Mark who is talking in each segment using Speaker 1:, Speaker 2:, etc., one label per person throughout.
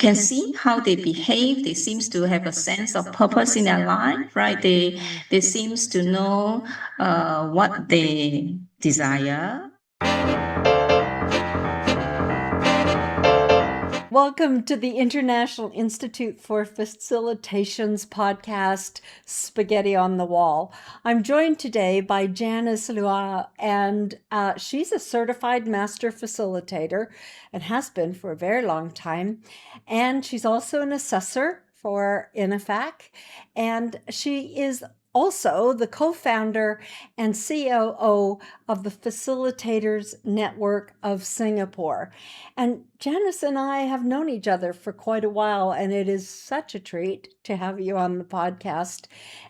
Speaker 1: can see how they behave. They seems to have a sense of purpose in their life, right? They seems to know what they desire.
Speaker 2: Welcome to the International Institute for Facilitations podcast, Spaghetti on the Wall. I'm joined today by Janice Lua, and she's a certified master facilitator and has been for a very long time. And she's also an assessor for INAFAC, and she is also the co-founder and COO of the Facilitators Network of Singapore. And Janice and I have known each other for quite a while, and it is such a treat to have you on the podcast.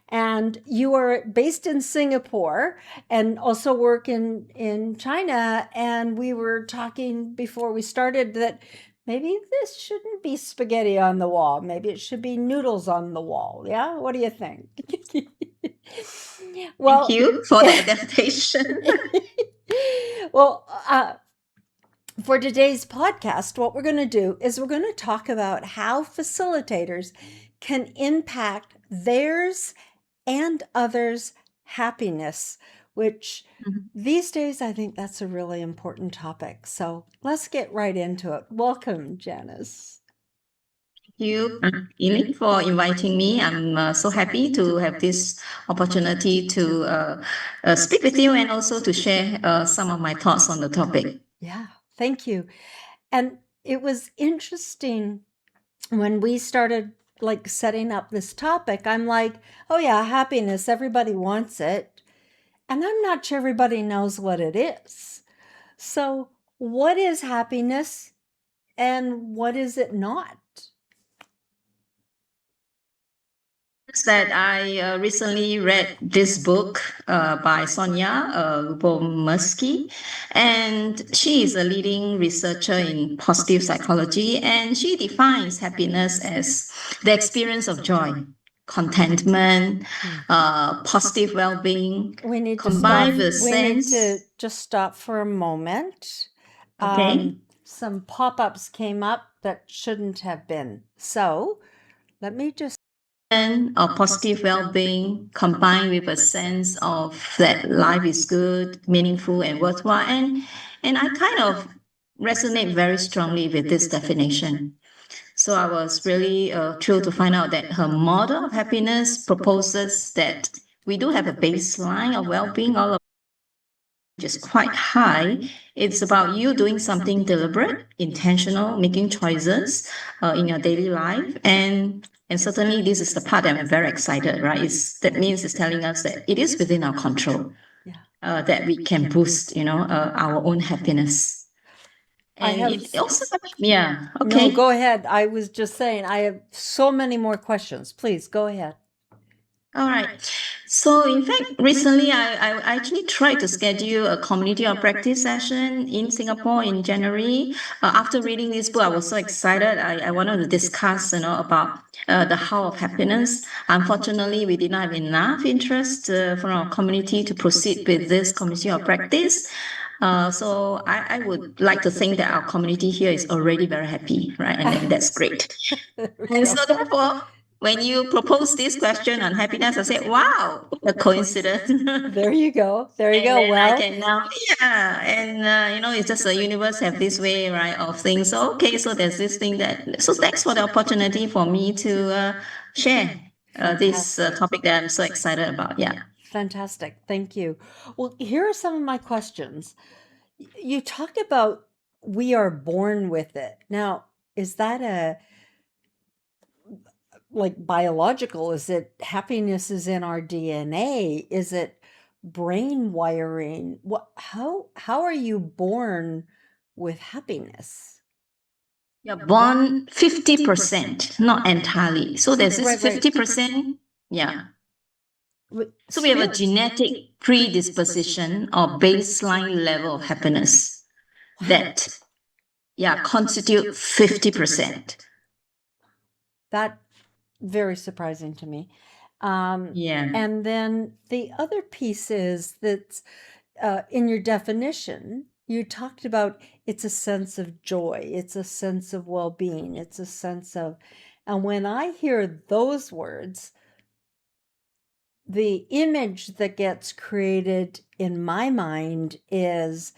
Speaker 2: And you are based in Singapore and also work in China. And we were talking before we started that maybe this shouldn't be spaghetti on the wall. Maybe it should be noodles on the wall. Yeah? What do you think?
Speaker 1: Thank you for the adaptation.
Speaker 2: Well, for today's podcast, what we're going to do is we're going to talk about how facilitators can impact theirs and others' happiness, which these days I think that's a really important topic. So let's get right into it. Welcome, Janice.
Speaker 1: Thank you, Elaine, for inviting me. I'm so happy to have this opportunity to speak with you and also to share some of my thoughts on the topic.
Speaker 2: Yeah, thank you. And it was interesting when we started like setting up this topic. I'm like, oh yeah, happiness, everybody wants it. And I'm not sure everybody knows what it is. So, what is happiness and what is it not?
Speaker 1: That I recently read this book by Sonia Lubomirsky, and she is a leading researcher in positive psychology, and she defines happiness as the experience of joy, contentment, positive well-being,
Speaker 2: We need to
Speaker 1: combined
Speaker 2: stop.
Speaker 1: with
Speaker 2: We need to
Speaker 1: sense.
Speaker 2: just stop for a moment.
Speaker 1: Okay.
Speaker 2: Some pop-ups came up that shouldn't have been. So, let me just
Speaker 1: Of positive well-being combined with a sense of that life is good, meaningful, and worthwhile. And I kind of resonate very strongly with this definition. So I was really thrilled to find out that her model of happiness proposes that we do have a baseline of well-being, all of which is quite high. It's about you doing something deliberate, intentional, making choices in your daily life. And certainly this is the part that I'm very excited, right? That means it's telling us that it is within our control, that we can boost, our own happiness. And it also, yeah, okay.
Speaker 2: No, go ahead. I was just saying, I have so many more questions. Please go ahead.
Speaker 1: All right. So, in fact, recently I actually tried to schedule a community of practice session in Singapore in January. After reading this book, I was so excited. I wanted to discuss, about the how of happiness. Unfortunately, we did not have enough interest from our community to proceed with this community of practice. So I would like to think that our community here is already very happy, right? And then that's great. And so therefore, when you propose this question on happiness, I said, wow, what a coincidence.
Speaker 2: There you go. There you
Speaker 1: And
Speaker 2: go.
Speaker 1: then I
Speaker 2: Well,
Speaker 1: can now, yeah, and it's just the universe have this way, right, of things. So okay, so there's this thing so thanks for the opportunity for me to share this topic that I'm so excited about. Yeah.
Speaker 2: Fantastic. Thank you. Well, here are some of my questions. You talked about we are born with it. Now, is that like biological? Is it happiness is in our DNA? Is it brain wiring? How are you born with happiness?
Speaker 1: You're born 50%, not entirely. So there's this
Speaker 2: Right.
Speaker 1: 50%. Yeah. So we have a genetic predisposition or baseline level of happiness that, constitute 50%.
Speaker 2: That very surprising to me.
Speaker 1: Yeah.
Speaker 2: And then the other piece is that in your definition, you talked about it's a sense of joy, it's a sense of well-being, it's a sense of, and when I hear those words, the image that gets created in my mind is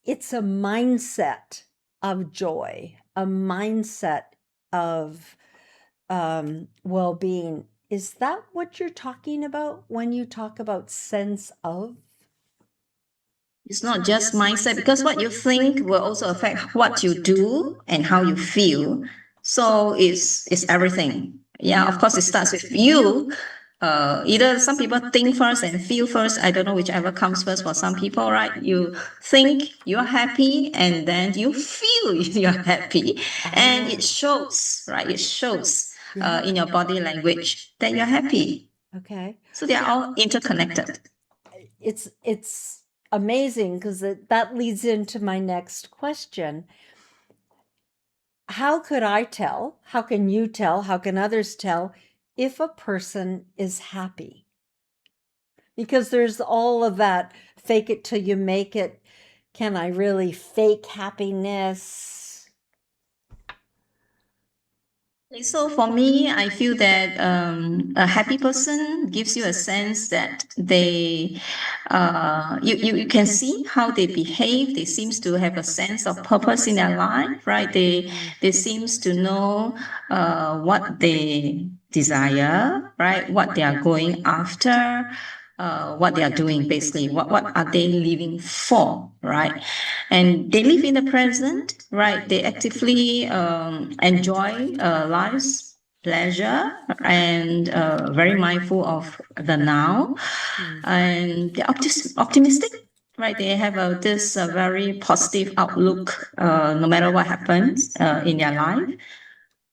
Speaker 2: it's a mindset of joy, a mindset of well-being. Is that what you're talking about when you talk about sense of?
Speaker 1: It's not just mindset because what you think will also affect what you do and how you feel. So it's everything. Yeah, of course, it starts with you. Either some people think first and feel first. I don't know whichever comes first for some people, right? You think you're happy and then you feel you're happy. And it shows, right? It shows in your body language that you're happy.
Speaker 2: Okay.
Speaker 1: So they are all interconnected.
Speaker 2: It's amazing because that leads into my next question. How could I tell? How can you tell? How can others tell if a person is happy? Because there's all of that fake it till you make it. Can I really fake happiness?
Speaker 1: So for me, I feel that a happy person gives you a sense that you can see how they behave. They seems to have a sense of purpose in their life, right? They seems to know what they desire, right? What they are going after, what they are doing, basically. What are they living for, right? And they live in the present, right? They actively enjoy life's pleasure and very mindful of the now. And they're optimistic, right? They have this very positive outlook no matter what happens in their life.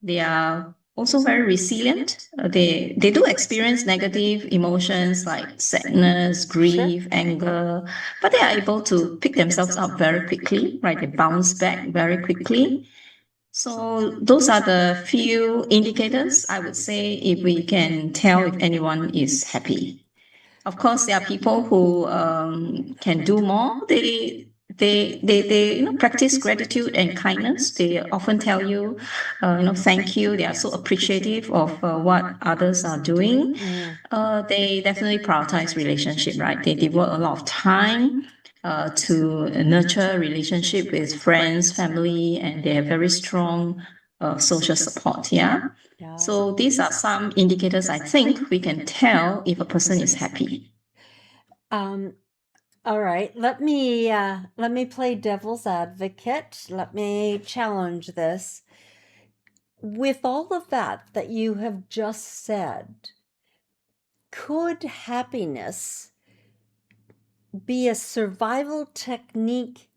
Speaker 1: They are also very resilient. They do experience negative emotions like sadness, grief, anger, but they are able to pick themselves up very quickly, right? They bounce back very quickly. So those are the few indicators I would say if we can tell if anyone is happy. Of course, there are people who can do more. They practice gratitude and kindness. They often tell you, thank you. They are so appreciative of what others are doing. They definitely prioritize relationship, right? They devote a lot of time to nurture relationship with friends, family, and they have very strong social support. Yeah. So these are some indicators I think we can tell if a person is happy.
Speaker 2: All right, let me play devil's advocate. Let me challenge this. With all of that you have just said, could happiness be a survival technique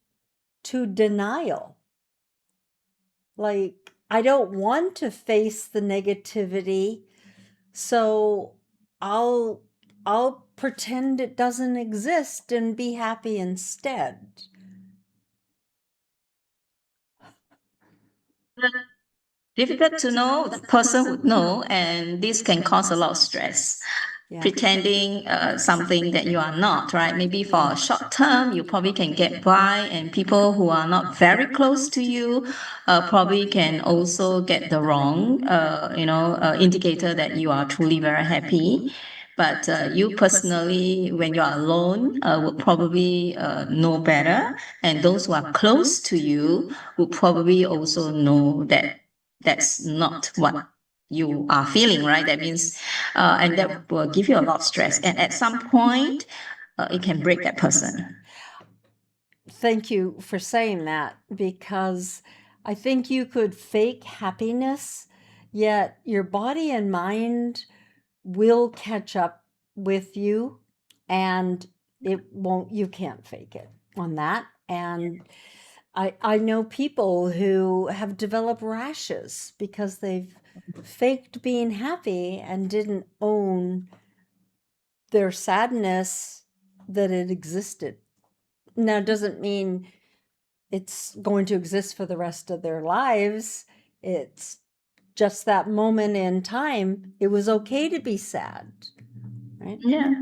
Speaker 2: to denial? Like, I don't want to face the negativity, so I'll pretend it doesn't exist and be happy instead.
Speaker 1: Difficult to know, the person would know, and this can cause a lot of stress.
Speaker 2: Yeah.
Speaker 1: Pretending something that you are not, right? Maybe for a short term, you probably can get by, and people who are not very close to you probably can also get the wrong, indicator that you are truly very happy. But you personally, when you are alone, would probably know better, and those who are close to you would probably also know that that's not what you are feeling, right? That means, and that will give you a lot of stress. And at some point, it can break that person.
Speaker 2: Thank you for saying that, because I think you could fake happiness, yet your body and mind will catch up with you, and you can't fake it on that. And I know people who have developed rashes because they've faked being happy and didn't own their sadness, that it existed. Now, doesn't mean it's going to exist for the rest of their lives. It's just that moment in time. It was okay to be sad, right?
Speaker 1: Yeah.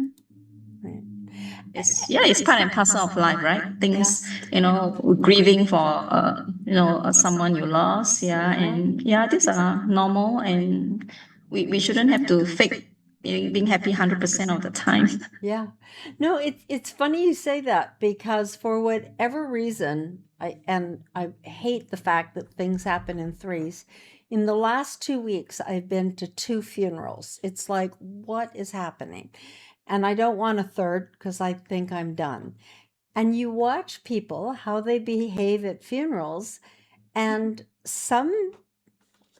Speaker 2: Right.
Speaker 1: It's part and parcel of life, right? Things, grieving for someone you lost, and these are normal, and we shouldn't have to fake being happy 100% of the time.
Speaker 2: Yeah. No, it's funny you say that because for whatever reason, I hate the fact that things happen in threes. In the last 2 weeks, I've been to 2 funerals. It's like, what is happening? And I don't want a third because I think I'm done. And you watch people, how they behave at funerals, and some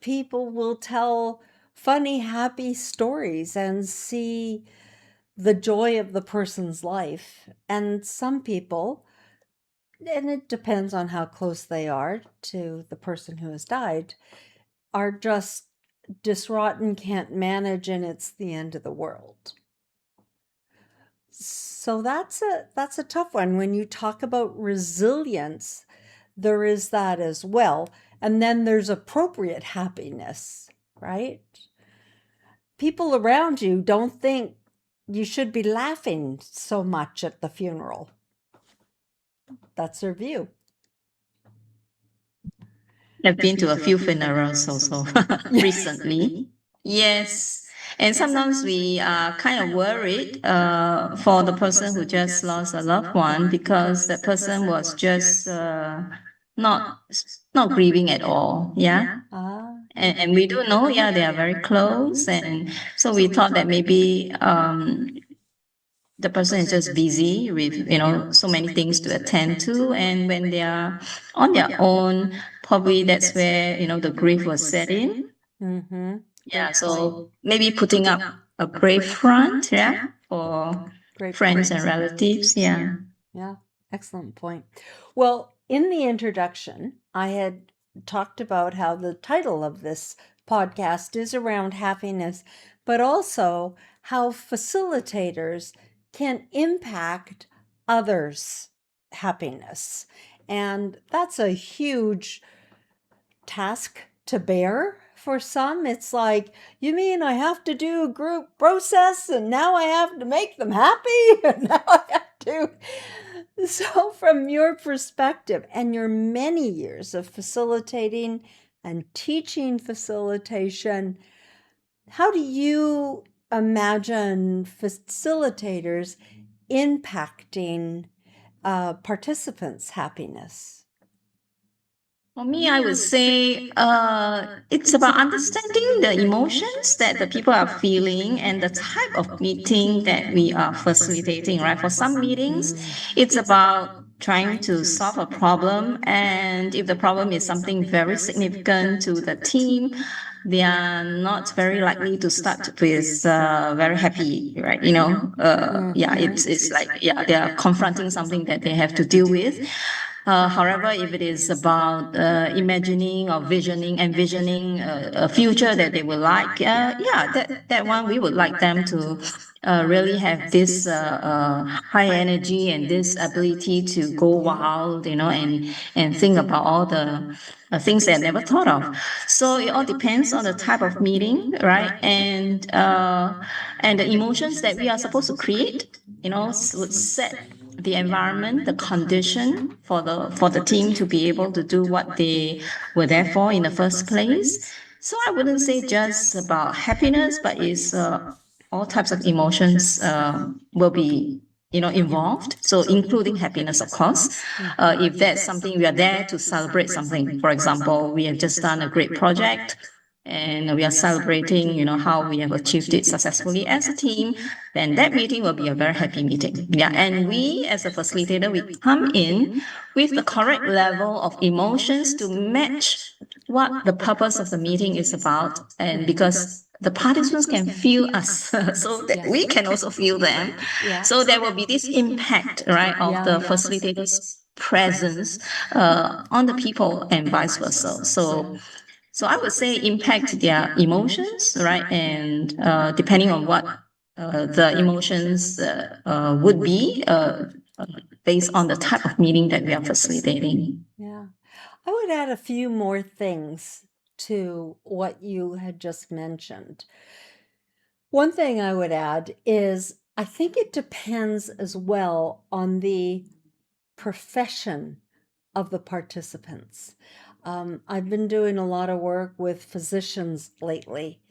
Speaker 2: people will tell funny, happy stories and see the joy of the person's life. And some people, and it depends on how close they are to the person who has died, are just distraught and can't manage, and it's the end of the world. So that's a tough one. When you talk about resilience, there is that as well. And then there's appropriate happiness, right? People around you don't think you should be laughing so much at the funeral. That's their view.
Speaker 1: I've been to a few funerals also recently. Yes. And sometimes we are kind of worried for the person who just lost a loved one because that person was just not not grieving at all. Yeah. And we do know, they are very close. And so we thought that maybe the person is just busy with so many things to attend to, and when they are on their own, probably that's where the grief was set in.
Speaker 2: Mm-hmm.
Speaker 1: So maybe putting up a brave front, for friends and relatives.
Speaker 2: Yeah, excellent point. Well, in the introduction, I had talked about how the title of this podcast is around happiness, but also how facilitators can impact others' happiness. And that's a huge task to bear for some. It's like, you mean I have to do a group process and now I have to make them happy? And now I have to. So, from your perspective and your many years of facilitating and teaching facilitation, how do you imagine facilitators impacting participants' happiness?
Speaker 1: For me, I would say it's about understanding the emotions that the people are feeling and the type of meeting that we are facilitating, right? For some meetings, it's about trying to solve a problem. And if the problem is something very significant to the team, they are not very likely to start with very happy, right? It's like, they are confronting something that they have to deal with. However, if it is about imagining or envisioning a future that they would like, that one we would like them to really have this high energy and this ability to go wild, and think about all the things they never thought of. So it all depends on the type of meeting, right? And the emotions that we are supposed to create, would set the environment, the condition for the team to be able to do what they were there for in the first place. So I wouldn't say just about happiness, but it's all types of emotions will be involved. So including happiness, of course. If that's something we are there to celebrate something. For example, we have just done a great project, and we are celebrating, how we have achieved it successfully as a team, then that meeting will be a very happy meeting. Yeah, and we as a facilitator, we come in with the correct level of emotions to match what the purpose of the meeting is about, and because the participants can feel us, so that we can also feel them. So there will be this impact, right, of the facilitator's presence on the people and vice versa. So I would say impact their emotions, right? And depending on what the emotions would be based on the type of meeting that we are facilitating.
Speaker 2: Yeah. I would add a few more things to what you had just mentioned. One thing I would add is I think it depends as well on the profession of the participants. I've been doing a lot of work with physicians lately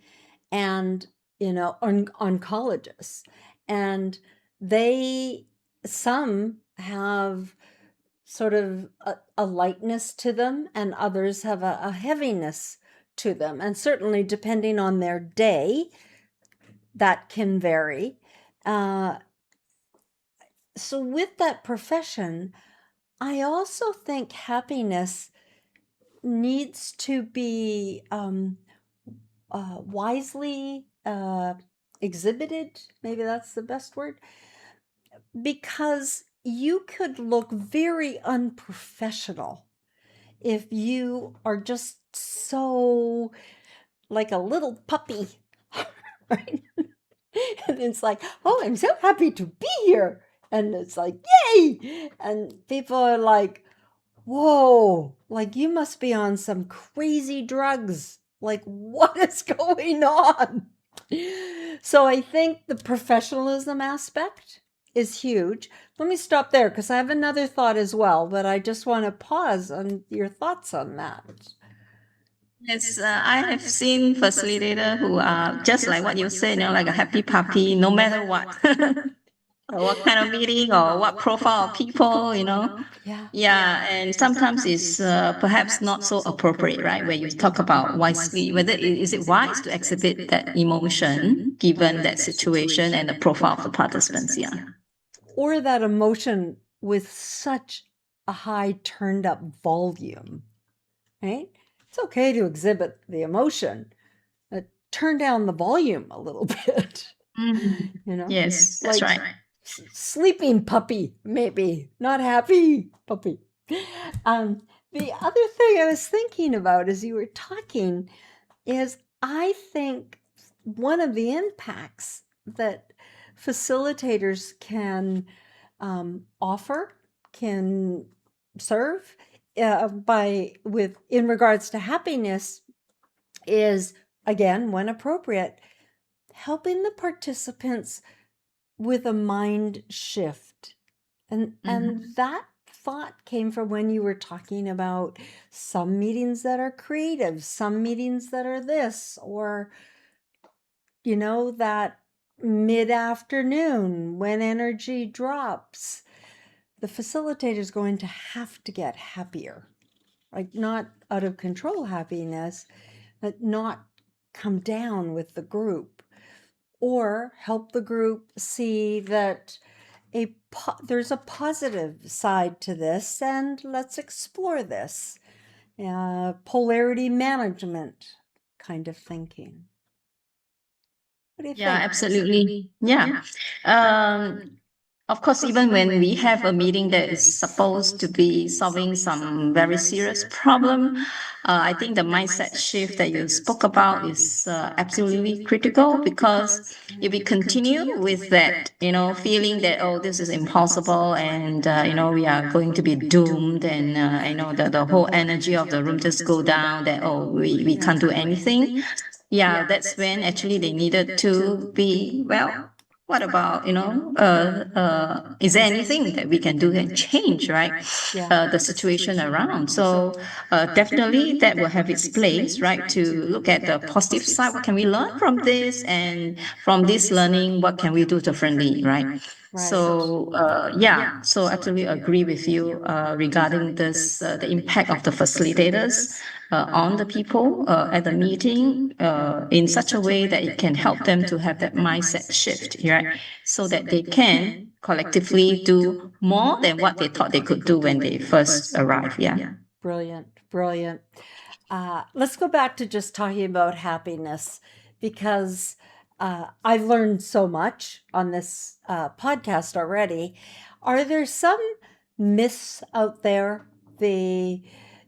Speaker 2: and, oncologists. And they, some have sort of a lightness to them, and others have a heaviness to them. And certainly, depending on their day, that can vary. So, with that profession, I also think happiness needs to be wisely exhibited. Maybe that's the best word. Because you could look very unprofessional if you are just so like a little puppy, right? And it's like, oh, I'm so happy to be here. And it's like, yay. And people are like, whoa, like you must be on some crazy drugs. Like, what is going on? So I think the professionalism aspect is huge. Let me stop there because I have another thought as well, but I just want to pause on your thoughts on that.
Speaker 1: Yes, I have seen facilitator who are just like what you said, like a happy puppy, no matter what, or what kind of meeting or what profile of people.
Speaker 2: Yeah.
Speaker 1: Yeah, and sometimes it's perhaps not so appropriate, right? Where you talk about wisely, whether is it wise to exhibit that emotion given that situation and the profile of the participants. Yeah.
Speaker 2: Or that emotion with such a high turned up volume, right? It's okay to exhibit the emotion, but turn down the volume a little bit,
Speaker 1: Mhm. Yes, that's
Speaker 2: like
Speaker 1: right.
Speaker 2: sleeping puppy, maybe not happy puppy. The other thing I was thinking about as you were talking is I think one of the impacts that facilitators can offer, can serve by with in regards to happiness is, again, when appropriate, helping the participants with a mind shift. And that thought came from when you were talking about some meetings that are creative, some meetings that are this, or that mid-afternoon when energy drops, the facilitator is going to have to get happier, like not out of control happiness, but not come down with the group, or help the group see that there's a positive side to this, and let's explore this. Polarity management kind of thinking. What do you
Speaker 1: Yeah,
Speaker 2: think?
Speaker 1: absolutely. Yeah. Um, of course, even when we have a meeting that is supposed to be solving some very serious problem, I think the mindset shift that you spoke about is absolutely critical because if we continue with that, feeling that, oh, this is impossible and, we are going to be doomed and, the whole energy of the room just go down that, oh, we can't do anything. Yeah, that's when actually they needed to be, well, what about, is there anything that we can do and change, right? The situation around. So definitely that will have its place, right? To look at the positive side. What can we learn from this? And from this learning, what can we do differently, right? So yeah, so absolutely agree with you regarding this, the impact of the facilitators on the people at the meeting in such a way that it can help them to have that mindset shift, right? So that they can collectively do more than what they thought they could do when they first arrived. Yeah.
Speaker 2: Brilliant, brilliant. Let's go back to just talking about happiness because I've learned so much on this podcast already. Are there some myths out there?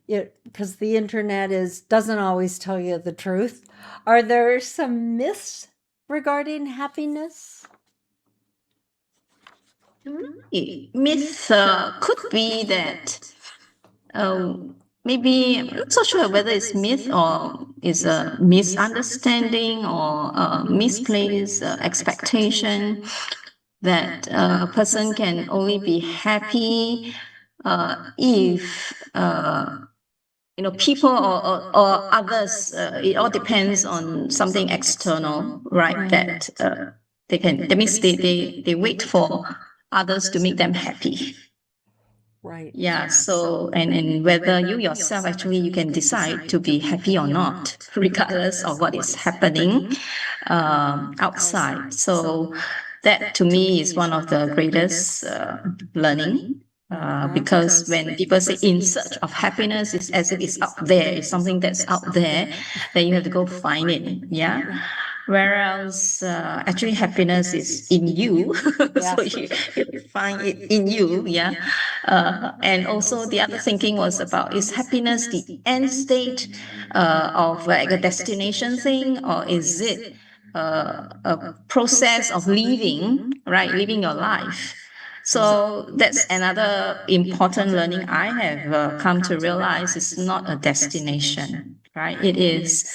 Speaker 2: Because the internet doesn't always tell you the truth. Are there some myths regarding happiness?
Speaker 1: Myth could be that uh, maybe I'm not so sure whether it's myth or is a misunderstanding or misplaced expectation. that a person can only be happy if people or others. It all depends on something external, right? That they can. That means they wait for others to make them happy.
Speaker 2: Right.
Speaker 1: Yeah, so and whether you yourself actually you can decide to be happy or not, regardless of what is happening outside. So that to me is one of the greatest learning. Because when people say in search of happiness, it's as if it's out there, it's something that's out there, then you have to go find it. Yeah. Whereas actually happiness is in you, so you find it in you, yeah. And also the other thinking was about, is happiness the end state of like a destination thing, or is it a process of living, right? Living your life. So that's another important learning I have come to realize. It's not a destination, right? It is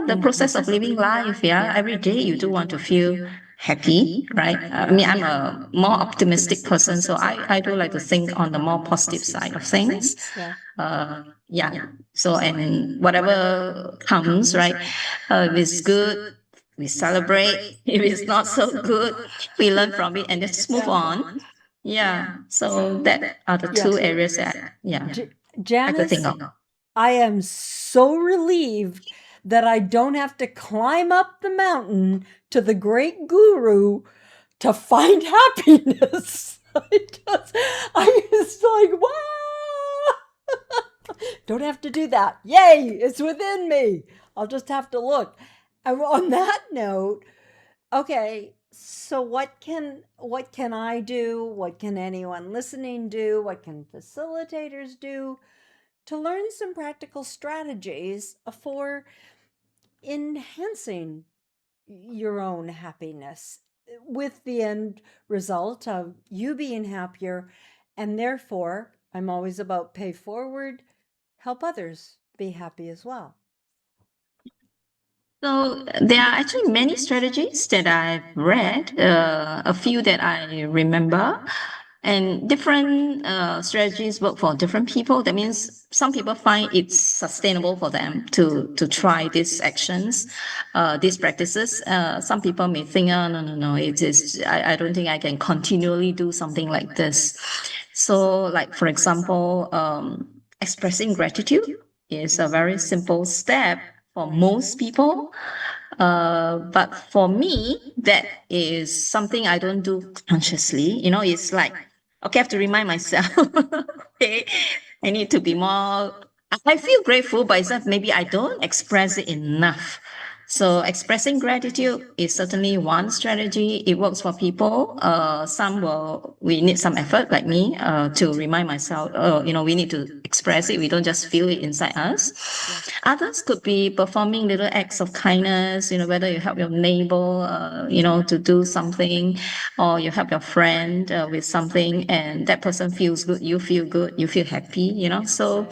Speaker 1: the process of living life. Yeah, every day you do want to feel happy, right? I mean, I'm a more optimistic person, so I do like to think on the more positive side of things.
Speaker 2: Yeah.
Speaker 1: Yeah. So, and whatever comes, right? If it's good, we celebrate. If it's not so good, we learn from it and just move on. Yeah. So that are the two areas that, yeah, I could think
Speaker 2: Janice,
Speaker 1: of.
Speaker 2: I am so relieved that I don't have to climb up the mountain to the great guru to find happiness. I was like, wow! Don't have to do that. Yay, it's within me. I'll just have to look. And on that note, okay, so what can I do? What can anyone listening do? What can facilitators do to learn some practical strategies for enhancing your own happiness with the end result of you being happier, and therefore, I'm always about pay forward, help others be happy as well.
Speaker 1: So there are actually many strategies that I've read, a few that I remember, and different strategies work for different people. That means some people find it's sustainable for them to try these actions, these practices. Some people may think, oh, no, no, no, it is. I don't think I can continually do something like this. So, like for example, expressing gratitude is a very simple step for most people. But for me, that is something I don't do consciously. It's like, okay, I have to remind myself, okay, I need to be more. I feel grateful, but it's that maybe I don't express it enough. So expressing gratitude is certainly one strategy. It works for people. We need some effort, like me, to remind myself. We need to express it. We don't just feel it inside us. Others could be performing little acts of kindness. Whether you help your neighbor, to do something, or you help your friend with something, and that person feels good. You feel good. You feel happy. So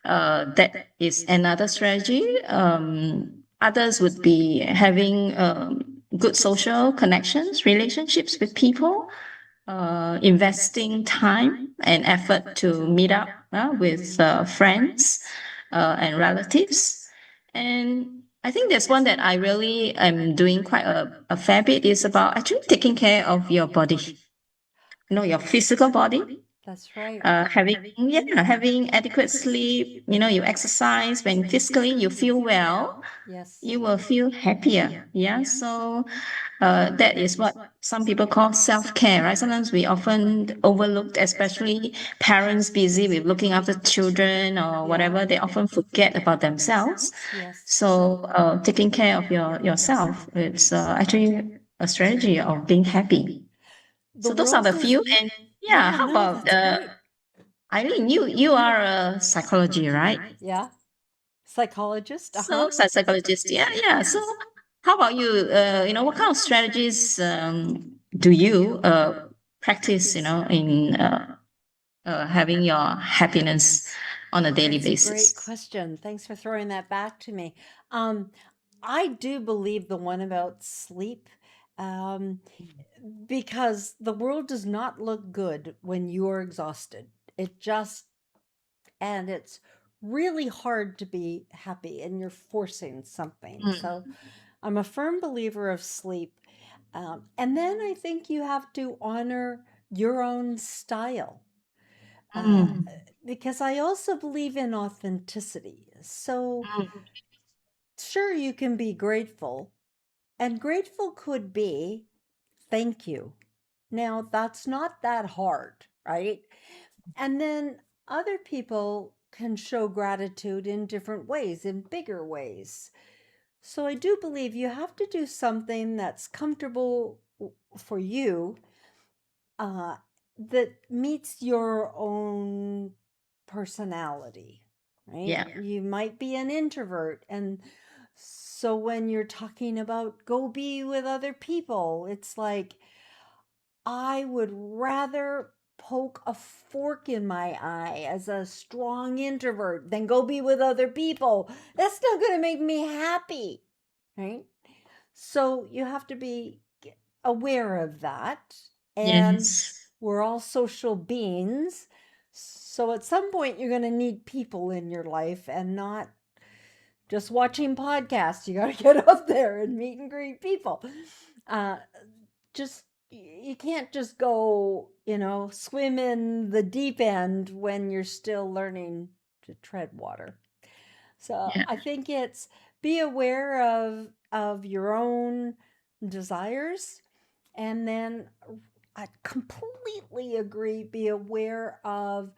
Speaker 1: that is another strategy. Others would be having good social connections, relationships with people, investing time and effort to meet up with friends and relatives. And I think there's one that I really am doing quite a fair bit, is about actually taking care of your body, your physical body.
Speaker 2: That's right.
Speaker 1: Having adequate sleep. You exercise. When physically you feel well,
Speaker 2: Yes.
Speaker 1: you will feel happier. Yeah. So that is what some people call self-care, right? Sometimes we often overlooked, especially parents busy with looking after children or whatever, they often forget about themselves.
Speaker 2: Yes.
Speaker 1: So taking care of yourself, it's actually a strategy of being happy.
Speaker 2: The
Speaker 1: So those are
Speaker 2: world
Speaker 1: the
Speaker 2: is,
Speaker 1: few. And yeah,
Speaker 2: yeah,
Speaker 1: how
Speaker 2: no,
Speaker 1: about
Speaker 2: that's great.
Speaker 1: Eileen? You are a psychology, right?
Speaker 2: Yeah. Psychologist,
Speaker 1: So psychologist, yeah, yeah. So how about you? What kind of strategies do you practice? In having your happiness on a daily
Speaker 2: That's a great
Speaker 1: basis.
Speaker 2: question. Thanks for throwing that back to me. I do believe the one about sleep Um, because the world does not look good when you're exhausted. It just, and it's really hard to be happy and you're forcing something. So I'm a firm believer of sleep. And then I think you have to honor your own style. Uh,
Speaker 1: Mm.
Speaker 2: because I also believe in authenticity. So, sure, you can be grateful, and grateful could be thank you. Now, that's not that hard, right? And then other people can show gratitude in different ways, in bigger ways. So I do believe you have to do something that's comfortable for you, uh, that meets your own personality, right?
Speaker 1: Yeah.
Speaker 2: You might be an introvert. And so when you're talking about go be with other people, it's like, I would rather poke a fork in my eye as a strong introvert than go be with other people. That's not going to make me happy, right? So you have to be aware of that. And
Speaker 1: Yes.
Speaker 2: we're all social beings. So at some point, you're going to need people in your life and not just watching podcasts. You got to get out there and meet and greet people. Uh, just you can't just go, swim in the deep end when you're still learning to tread water. So
Speaker 1: Yeah.
Speaker 2: I think it's be aware of your own desires, and then I completely agree, be aware of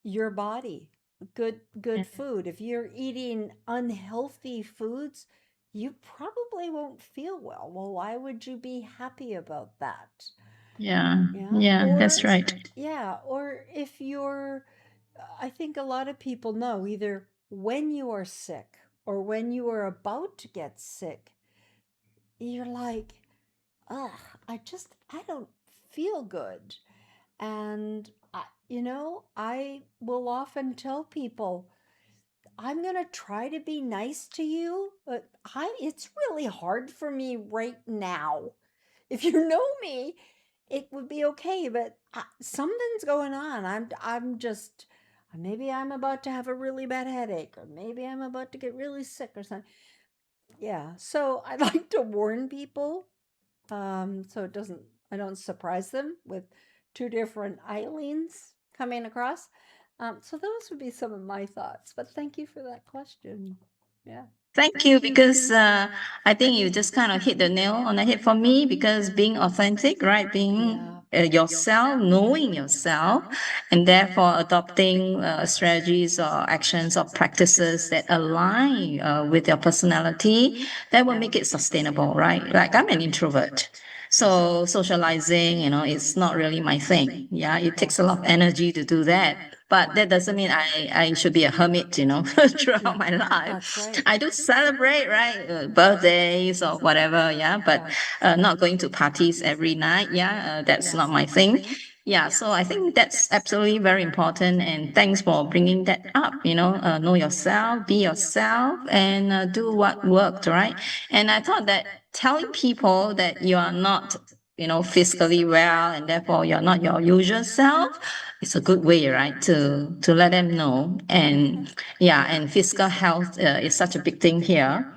Speaker 2: your body. Good food. If you're eating unhealthy foods, you probably won't feel well. Well, why would you be happy about that?
Speaker 1: Yeah.
Speaker 2: Yeah.
Speaker 1: Yeah.
Speaker 2: Or
Speaker 1: That's right.
Speaker 2: yeah, or if you're, I think a lot of people know either when you are sick or when you are about to get sick, you're like, ugh, I don't feel good. And I will often tell people, I'm going to try to be nice to you, but it's really hard for me right now. If you know me, it would be okay, but something's going on. I'm just, maybe I'm about to have a really bad headache, or maybe I'm about to get really sick or something. Yeah. So I like to warn people, so I don't surprise them with two different Eileens coming across. So those would be some of my thoughts. But thank you for that question. Yeah.
Speaker 1: Thank you, because I think you just kind of hit the nail on the head for me, because being authentic, right? Being
Speaker 2: Yeah.
Speaker 1: yourself, knowing yourself, and therefore adopting strategies or actions or practices that align with your personality, that will make it sustainable, right? Like, I'm an introvert. So socializing, it's not really my thing. Yeah, it
Speaker 2: Yeah.
Speaker 1: takes a lot of energy to do that. But that doesn't mean I should be a hermit, throughout
Speaker 2: Yeah.
Speaker 1: my life.
Speaker 2: That's right.
Speaker 1: I do celebrate, right? Birthdays or whatever, yeah, but
Speaker 2: Yeah.
Speaker 1: not going to parties every night. Yeah, that's
Speaker 2: Yeah.
Speaker 1: not my thing. Yeah, so I think that's absolutely very important. And thanks for bringing that up. Know yourself, be yourself, and do what worked, right? And I thought that telling people that you are not, fiscally well, and therefore you're not your usual self, it's a good way, right, to let them know. And yeah, and fiscal health is such a big thing here.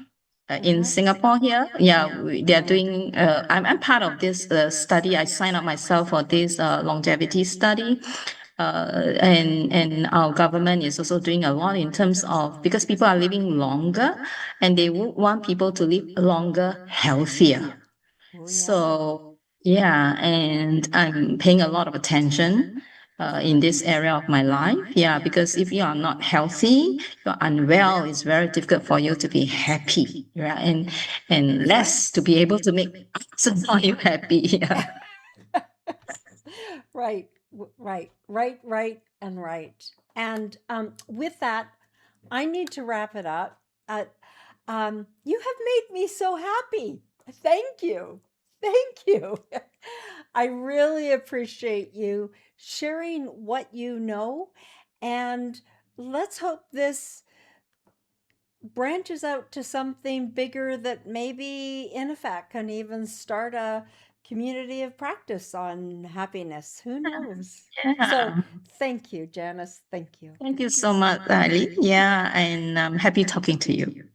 Speaker 1: In
Speaker 2: Mm-hmm.
Speaker 1: Singapore here, yeah, they are doing. I'm part of this study. I signed up myself for this longevity study, and our government is also doing a lot in terms of, because people are living longer, and they would want people to live longer, healthier.
Speaker 2: Oh, yeah.
Speaker 1: So yeah, and I'm paying a lot of attention in this area of my life. Yeah, because if you are not healthy, you're unwell, it's very difficult for you to be happy, right? And less to be able to make others find you happy. Yeah.
Speaker 2: Right, and right. And with that, I need to wrap it up. You have made me so happy. Thank you. Thank you. I really appreciate you sharing what you know. And let's hope this branches out to something bigger that maybe in effect can even start a community of practice on happiness. Who knows? So
Speaker 1: Yeah.
Speaker 2: thank you, Janice. Thank you.
Speaker 1: Thank you so much, Ali. Yeah, and I'm happy talking to you.